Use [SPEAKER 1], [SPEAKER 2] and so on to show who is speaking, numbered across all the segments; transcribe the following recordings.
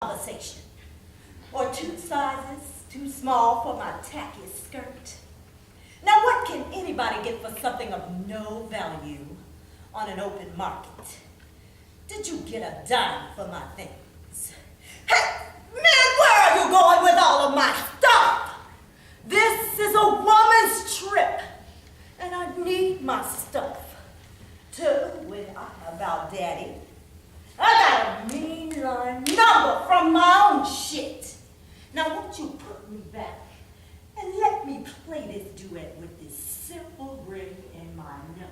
[SPEAKER 1] conversation. Or 2 sizes too small for my tacky skirt. Now what can anybody get for something of no value on an open market? Did you get a dime for my things? Hey, man, where are you going with all of my stuff? This is a woman's trip, and I need my stuff. Too, when I about daddy, I got a mean line number from my own shit. Now won't you put me back and let me play this duet with this simple ring in my nose?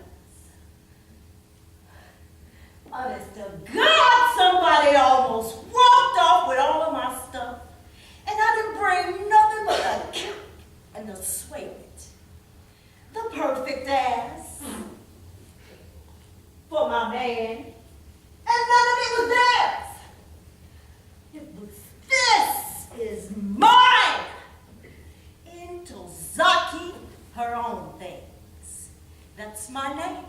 [SPEAKER 1] Honest to God, somebody almost walked off with all of my stuff, and I didn't bring nothing but a cap and a suede. The perfect ass for my man, and none of it was theirs. It was, this is mine. Into Zaki, her own things. That's my name.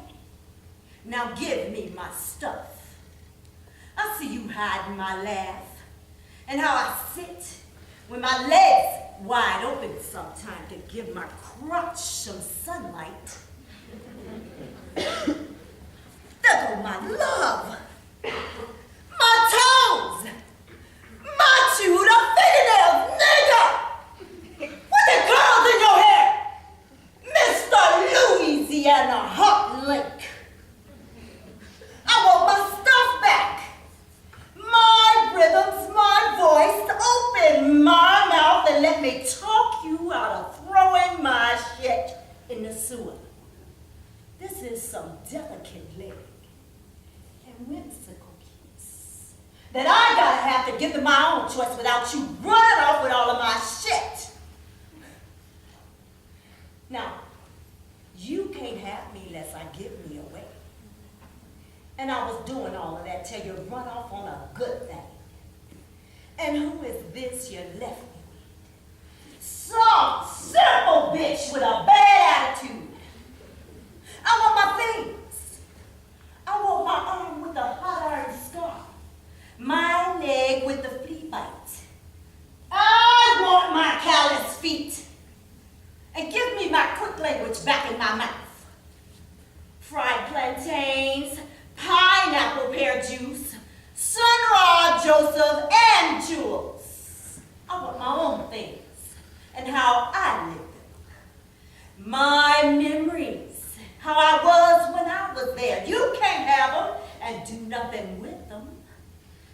[SPEAKER 1] Now give me my stuff. I see you hiding my laugh, and how I sit with my legs wide open sometime to give my crotch some sunlight. There go my love, my toes, my chewed up fingernails, nigga! What the curls in your hair? Mr. Louisiana Hot Link. I want my stuff back. My rhythms, my voice, open my mouth and let me talk you out of throwing my shit in the sewer. This is some delicate leg and whimsical kiss that I gotta have to give them my own choice without you running off with all of my shit. Now, you can't have me unless I give me away. And I was doing all of that till you run off on a good thing. And who is this you left me with? Some simple bitch with a bad attitude. I want my things. I want my arm with the hot iron scar. My leg with the flea bite. I want my callous feet. And give me my quick language back in my mouth. Fried plantains, pineapple pear juice, Sunra, Joseph, and Jules. I want my own things and how I live them. My memories, how I was when I was there. You can't have them and do nothing with them.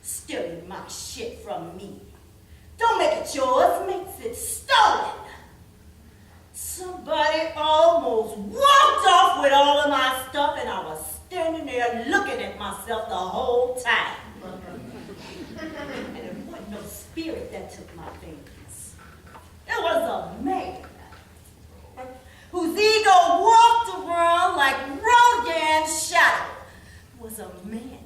[SPEAKER 1] Stealing my shit from me. Don't make it yours, makes it stolen. Somebody almost walked off with all of my stuff and I was standing there looking at myself the whole time. And it wasn't no spirit that took my things. It was a man whose ego walked around like Rodin's shadow. It was a man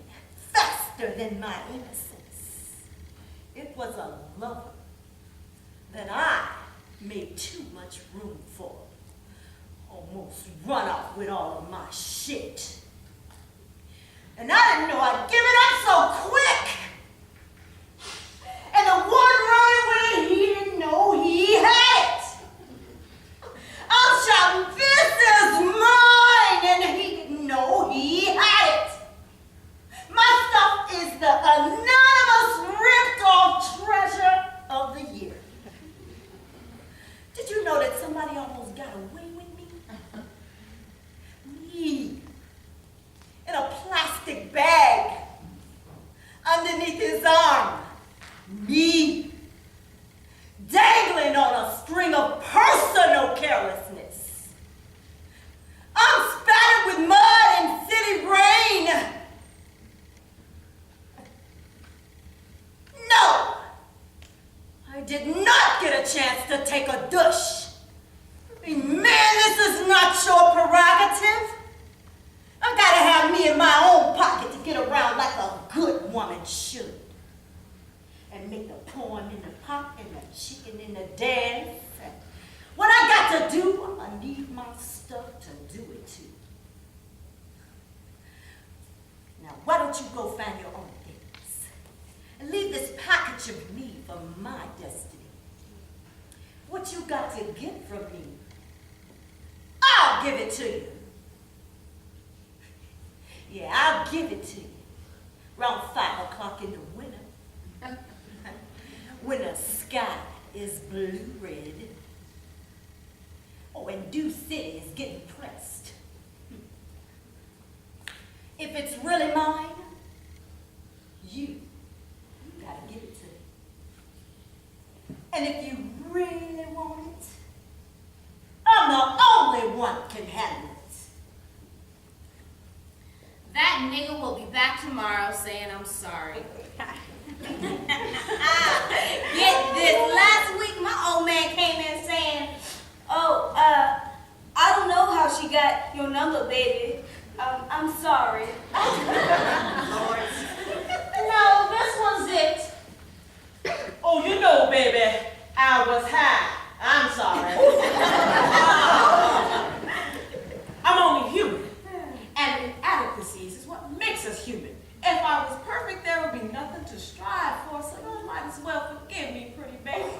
[SPEAKER 1] faster than my innocence. It was a lover that I made too much room for. Almost run off with all of my shit. And I didn't know I'd give it up so quick. And the one running with it, he didn't know he had it. I'm shouting, this is mine, and he didn't know he had it. My stuff is the anonymous ripped off treasure of the year. Did you know that somebody almost got away with me? Me. In a plastic bag. Underneath his arm. Me. Dangling on a string of personal carelessness. I'm spattered with mud and city rain. No. I did not get a chance to take a douche. I mean, man, this is not your prerogative. I gotta have me in my own pocket to get around like a good woman should. And make the porn in the pot and the chicken in the dance. And what I got to do, I need my stuff to do it too. Now, why don't you go find your own things? And leave this pocket much of me for my destiny. What you got to get from me, I'll give it to you. Yeah, I'll give it to you. Around 5 o'clock in the winter. When the sky is blue-red. Oh, and Dew City is getting pressed. If it's really mine, you gotta give it to me. And if you really want it, I'm the only one can handle it.
[SPEAKER 2] That nigga will be back tomorrow saying I'm sorry.
[SPEAKER 3] Get this. Last week, my old man came in saying, "Oh, I don't know how she got your number, baby. I'm sorry."
[SPEAKER 1] No, this one's it.
[SPEAKER 4] Oh, you know, baby, I was high. I'm sorry. I'm only human. And inadequacies is what makes us human. If I was perfect, there would be nothing to strive for, so you might as well forgive me, pretty baby.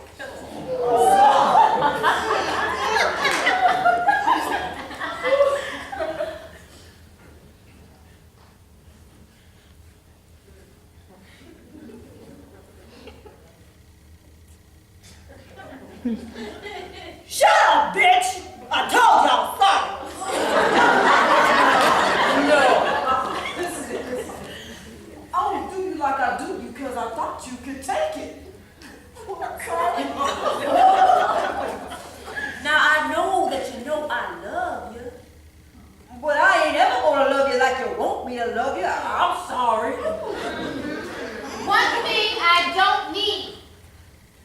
[SPEAKER 1] Shut up, bitch! I told y'all sorry.
[SPEAKER 4] No. This is it. I only do you like I do you because I thought you could take it. I'm sorry.
[SPEAKER 1] Now I know that you know I love you, but I ain't ever gonna love you like you want me to love you. I'm sorry.
[SPEAKER 2] One thing I don't need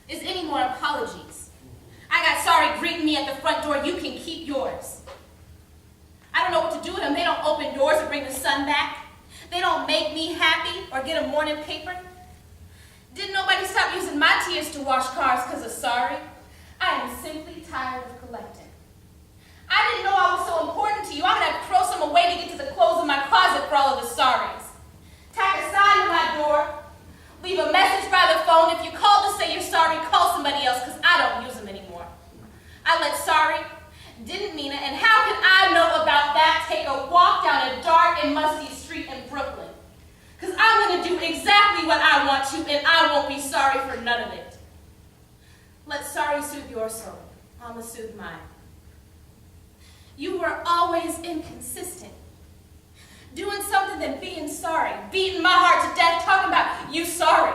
[SPEAKER 2] is any more apologies. I got sorry greeting me at the front door. You can keep yours. I don't know what to do with them. They don't open doors or bring the sun back. They don't make me happy or get a morning paper. Didn't nobody stop using my tears to wash cars because of sorry? I am simply tired of collecting. I didn't know I was so important to you. I'm going to have to throw some away to get to the clothes in my closet for all of the sorries. Tack a sign to my door. Leave a message by the phone. If you call to say you're sorry, call somebody else because I don't use them anymore. I let sorry, didn't mean it, and how can I know about that? Take a walk down a dark and musty street in Brooklyn. Because I'm going to do exactly what I want to, and I won't be sorry for none of it. Let sorry soothe your soul. I'ma soothe mine. You were always inconsistent. Doing something then being sorry. Beating my heart to death, talking about you sorry.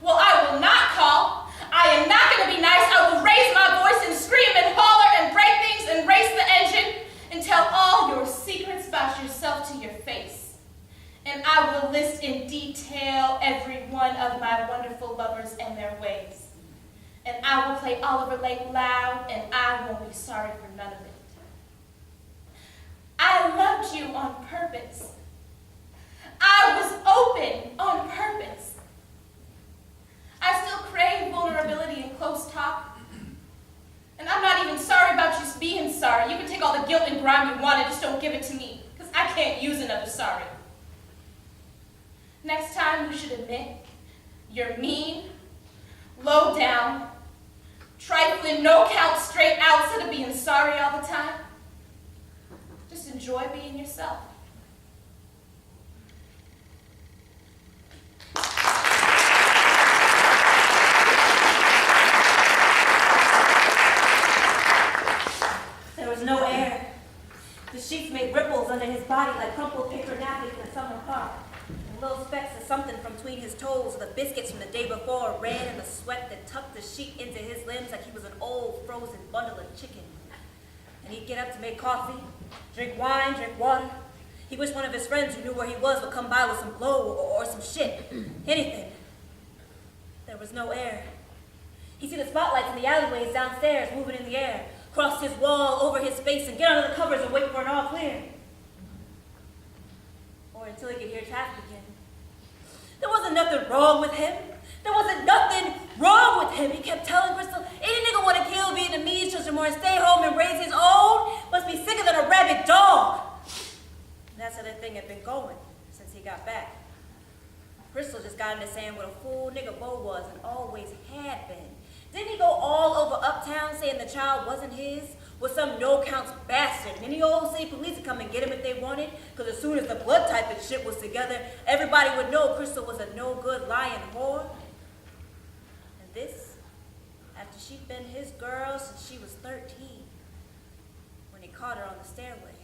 [SPEAKER 2] Well, I will not call. I am not going to be nice. I will raise my voice and scream and holler and break things and race the engine and tell all your secrets about yourself to your face. And I will list in detail every one of my wonderful lovers and their ways. And I will play Oliver Lake loud, and I won't be sorry for none of it. I loved you on purpose. I was open on purpose. I still crave vulnerability and close talk. And I'm not even sorry about you being sorry. You can take all the guilt and grime you want and just don't give it to me, because I can't use another sorry. Next time you should admit you're mean, low down, trifling, no count, straight out, instead of being sorry all the time. Just enjoy being yourself.
[SPEAKER 3] There was no air. The sheets made ripples under his body like crumpled paper napkins in a summer park. And little specks of something from between his toes, the biscuits from the day before ran in the sweat that tucked the sheet into his limbs like he was an old frozen bundle of chicken. And he'd get up to make coffee, drink wine, drink water. He wished one of his friends who knew where he was would come by with some blow or some shit. Anything. There was no air. He'd see the spotlights in the alleyways downstairs moving in the air, cross his wall over his face and get under the covers and wait for an all clear. Or until he could hear traffic again. There wasn't nothing wrong with him. There wasn't nothing wrong with him. He kept telling Crystal, any nigga want to kill Vietnamese children or stay home and raise his own must be sicker than a rabid dog. And that's how that thing had been going since he got back. Crystal just got into saying what a fool nigga Bo was and always had been. Didn't he go all over uptown saying the child wasn't his? Was some no-counts bastard. And any old city police would come and get him if they wanted, because as soon as the blood type and shit was together, everybody would know Crystal was a no-good lying whore. And this, after she'd been his girl since she was 13, when he caught her on the stairway.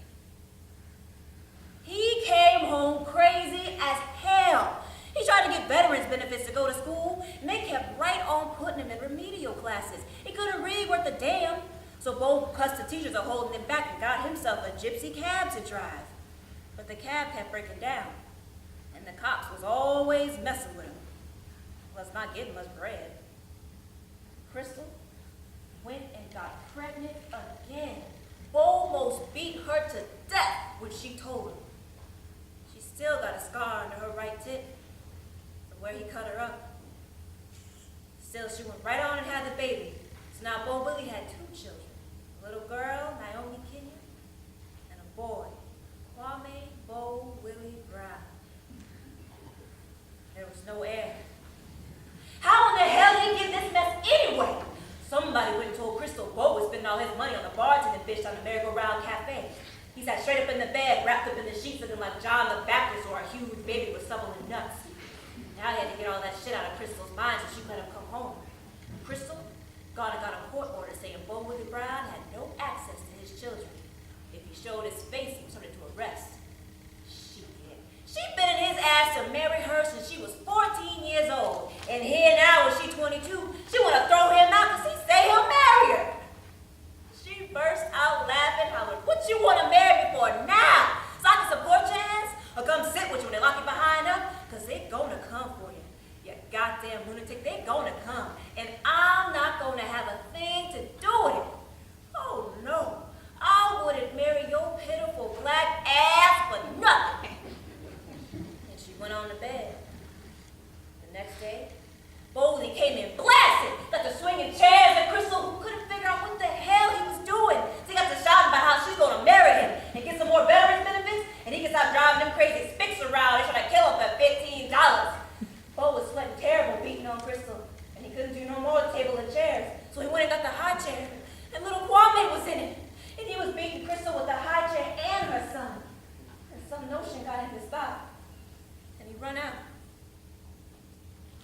[SPEAKER 3] He came home crazy as hell. He tried to get veterans benefits to go to school, and they kept right on putting him in remedial classes. He couldn't read worth a damn, so Bo cussed the teachers are holding him back and got himself a gypsy cab to drive. But the cab kept breaking down, and the cops was always messing with him. Was not getting much bread. Crystal went and got pregnant again. Bo almost beat her to death when she told him. She still got a scar under her right tit from where he cut her up. Still, she went right on and had the baby. So now Bo Willie had 2 children. A little girl, Naomi Kenya, and a boy, Kwame Bo Willie Brown. There was no air. How in the hell did he get this mess anyway? Somebody went and told Crystal Bo was spending all his money on the bartending bitch on the merry-go-round cafe. He sat straight up in the bed, wrapped up in the sheets, looking like John the Baptist or a huge baby with shoveling nuts. Now he had to get all that shit out of Crystal's mind so she let him come home. Crystal got a court order saying Bo Willie Brown had no access to his children. If he showed his face, he was subject to arrest. She'd been in his ass to marry her since she was 14 years old. And here now, when she's 22, she want to throw him out because he say he'll marry her. She burst out laughing, hollering, "What you want to marry me for now? So I can support your ass? Or come sit with you when they lock you behind up? Because they gonna come for you. You goddamn lunatic, they gonna come. And I'm not gonna have a thing to do with it. Oh no, I wouldn't marry your pitiful black ass for nothing." And she went on to bed. The next day, Boley came in blasted, got to swinging chairs at Crystal, who couldn't figure out what the hell he was doing. So he got to shouting about how she's gonna marry him and get some more veterans benefits, and he can stop driving them crazy spics around and trying to kill him for $15. Bo was sweating terrible beating on Crystal, and he couldn't do no more table and chairs. So he went and got the high chair, and little Kwame was in it. And he was beating Crystal with the high chair and her son. And some notion got him to stop, and he run out.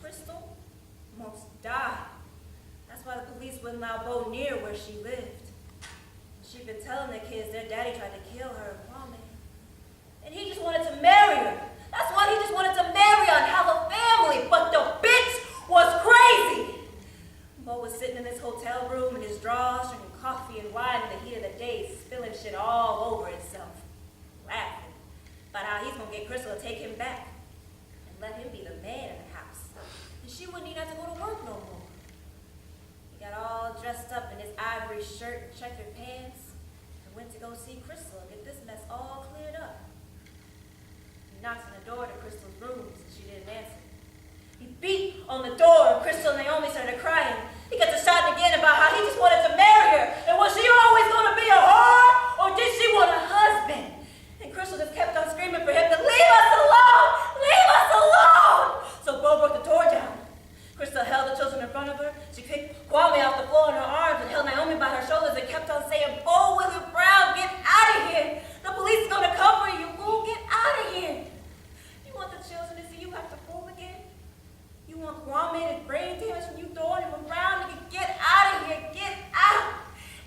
[SPEAKER 3] Crystal almost died. That's why the police wouldn't allow Bo near where she lived. She'd been telling the kids their daddy tried to kill her and Kwame. And he just wanted to marry her. That's why he just wanted to marry her and have a family. But the bitch was crazy. Bo was sitting in his hotel room in his drawers, drinking coffee and wine in the heat of the day, spilling shit all over himself, laughing about how he's gonna get Crystal to take him back and let him be the man in the house. And she wouldn't even have to go to work no more. He got all dressed up in his ivory shirt and checkered pants and went to go see Crystal and get this mess all cleared up. He knocked on the door to Crystal's room and she didn't answer. He beat on the door and Crystal and Naomi started crying. He got to shouting again about how he just wanted to marry her. And was she always going to be a whore? Or did she want a husband? And Crystal just kept on screaming for him to leave us alone! Leave us alone! So Bo broke the door down. Crystal held the children in front of her. She picked Kwame off the floor in her arms and held Naomi by her shoulders and kept on saying, "Bo Willie Brown, get out of here! The police is going to come for you! Bo, get out of here! You want the children to see you have to fool again? You want Kwame to brain damage when you throwing him around? Nigga, get out of here! Get out!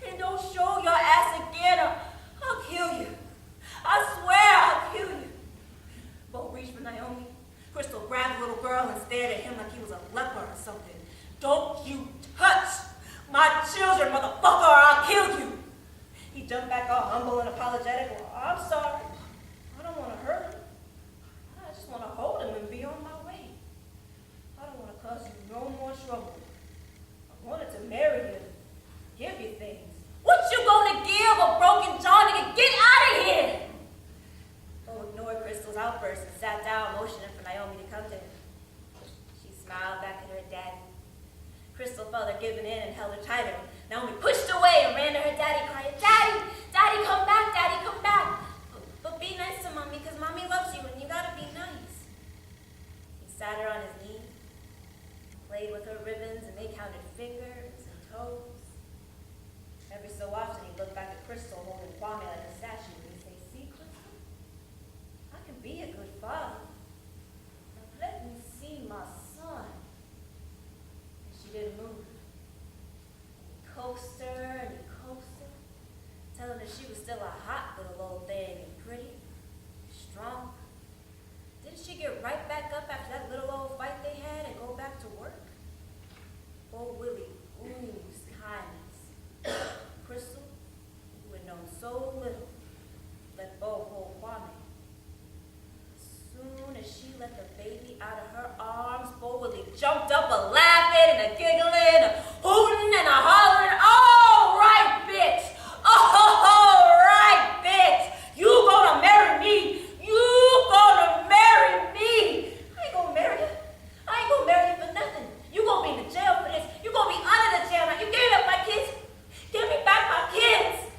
[SPEAKER 3] And don't show your ass again or I'll kill you! I swear I'll kill you!" Bo reached for Naomi. Crystal grabbed the little girl and stared at him like he was a leper or something. "Don't you touch my children, motherfucker, or I'll kill you!" He jumped back all humble and apologetic. "Well, I'm sorry. I don't want to hurt him. I just want to hold him and be on my way. I don't want to cause you no more trouble. I wanted to marry him, give you things." "What you gonna give a broken jaw, nigga? Get out of here!" Bo ignored Crystal's outburst and sat down, motioning for Naomi to come to him. She smiled back at her daddy. Crystal felt her giving in and held her tighter. Naomi pushed away and ran to her daddy, crying, "Daddy! Daddy, come back! Daddy, come back! But be nice to Mommy, because Mommy loves you and you gotta be nice." He sat her on his knee, played with her ribbons, and they counted fingers and toes. Every so often he'd look back at Crystal holding Kwame like a statue, and he'd say, "See, Crystal, I can be a good father. Now let me see my son." And she didn't move. And he coaxed her and he coaxed her, telling her she was still a hot little old thing and pretty, strong. Didn't she get right back up after that little old fight they had and go back to work? Old Willie oozed kindness. Crystal, who had known so little, let Bo hold Kwame. As soon as she let the baby out of her arms, Bo Willie jumped up a laughing and a giggling, a hooting and a hollering. "All right, bitch! All right, bitch! You gonna marry me! You gonna marry me! I ain't gonna marry you. I ain't gonna marry you for nothing. You gonna be in the jail for this. You gonna be under the jail now. You gave up my kids. Give me back my kids."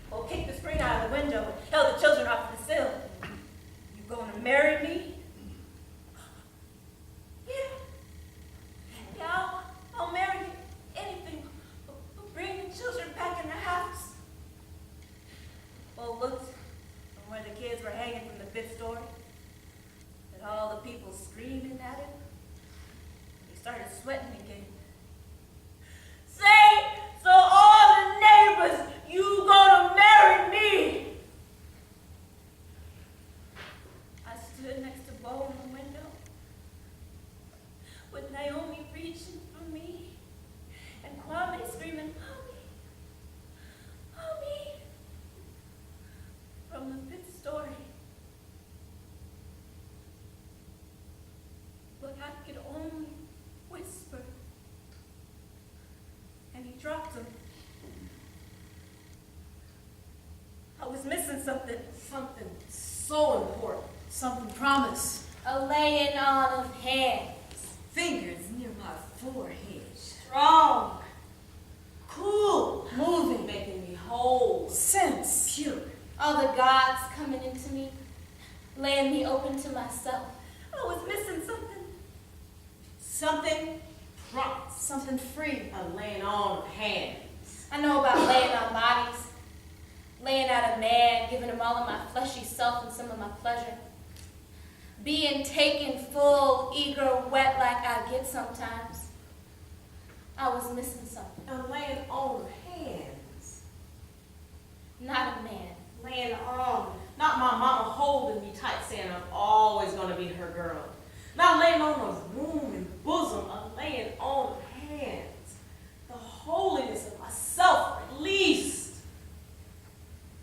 [SPEAKER 3] Bo kicked the screen out of the window and held the children off the sill. "You gonna marry me?" "Yeah. Yeah, I'll marry you. Anything but bring the children back in the house." Bo looked from where the kids were hanging from the 5th story, at all the people screaming at him. He started sweating again. "Say, so all the neighbors, you gonna marry me?" I stood next to Bo in the window, with Naomi reaching for me, and Kwame screaming, "Mommy, Mommy," from the 5th story. But I could only whisper. And he dropped him. I was missing something.
[SPEAKER 4] Something so important. Something promised.
[SPEAKER 2] A laying on of hands.
[SPEAKER 4] Fingers near my forehead.
[SPEAKER 2] Strong.
[SPEAKER 4] Cool. Moving. Making me whole. Sense. Pure.
[SPEAKER 2] All the gods coming into me, laying me open to myself.
[SPEAKER 3] I was missing something.
[SPEAKER 4] Something promised.
[SPEAKER 2] Something free.
[SPEAKER 4] A laying on of hands.
[SPEAKER 2] I know about laying on bodies, laying out a man, giving him all of my fleshy self and some of my pleasure. Being taken full, eager, wet like I get sometimes. I was missing something.
[SPEAKER 4] A laying on of hands.
[SPEAKER 2] Not a man.
[SPEAKER 4] Laying on. Not my mama holding me tight saying I'm always going to be her girl. Not laying on a room and bosom. A laying on of hands. The holiness of myself released.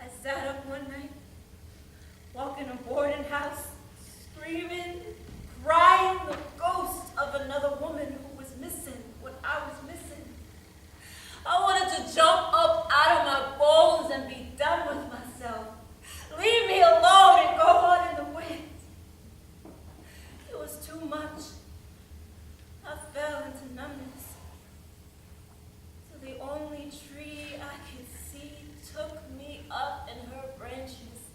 [SPEAKER 3] I sat up one night, walking a boarding house, screaming, crying the ghost of another woman who was missing what I was missing. I wanted to jump up out of my bones and be done with myself. Leave me alone and go on in the wind. It was too much. I fell into numbness. So the only tree I could see took me up in her branches,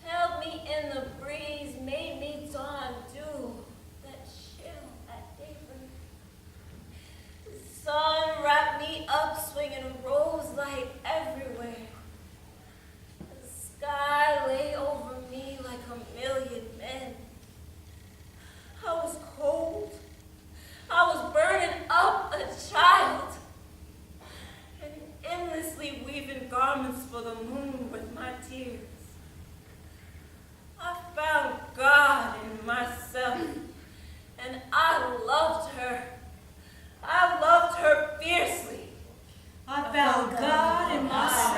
[SPEAKER 3] held me in the breeze, made me dawn dew, that chill at daybreak. The sun wrapped me up, swinging rose light everywhere. The sky lay over me like a million men. I was cold. I was burning up a child, and endlessly weaving garments for the moon with my tears. I found God in myself, and I loved her. I loved her fiercely.
[SPEAKER 4] I found God in myself.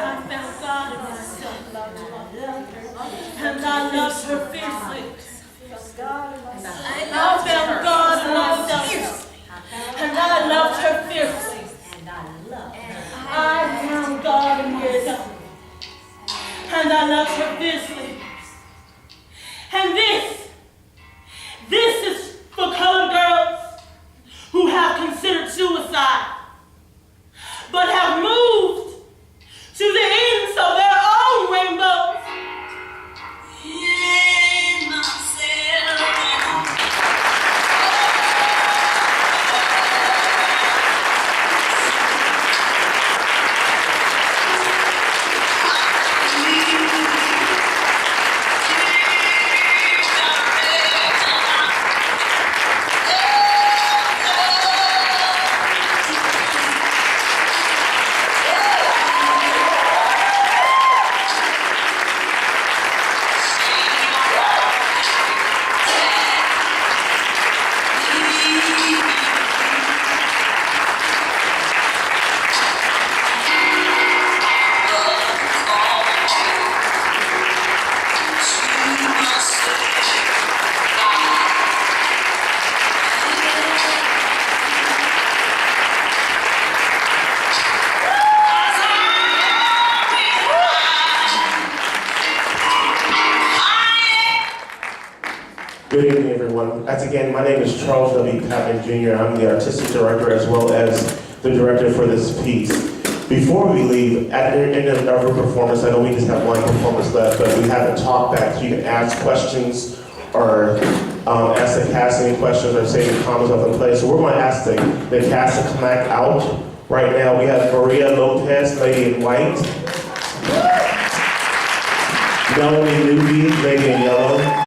[SPEAKER 5] Good evening, everyone. As again, my name is Charles W. Patman Jr. I'm the artistic director as well as the director for this piece. Before we leave, at the end of every performance, I know we just have one performance left, but we have a talk back so you can ask questions or ask the cast any questions or say any comments of the play. So we're going to ask the cast to come back out. Right now, we have Maria Lopez, Lady in White. Melanie Newby, Lady in Yellow.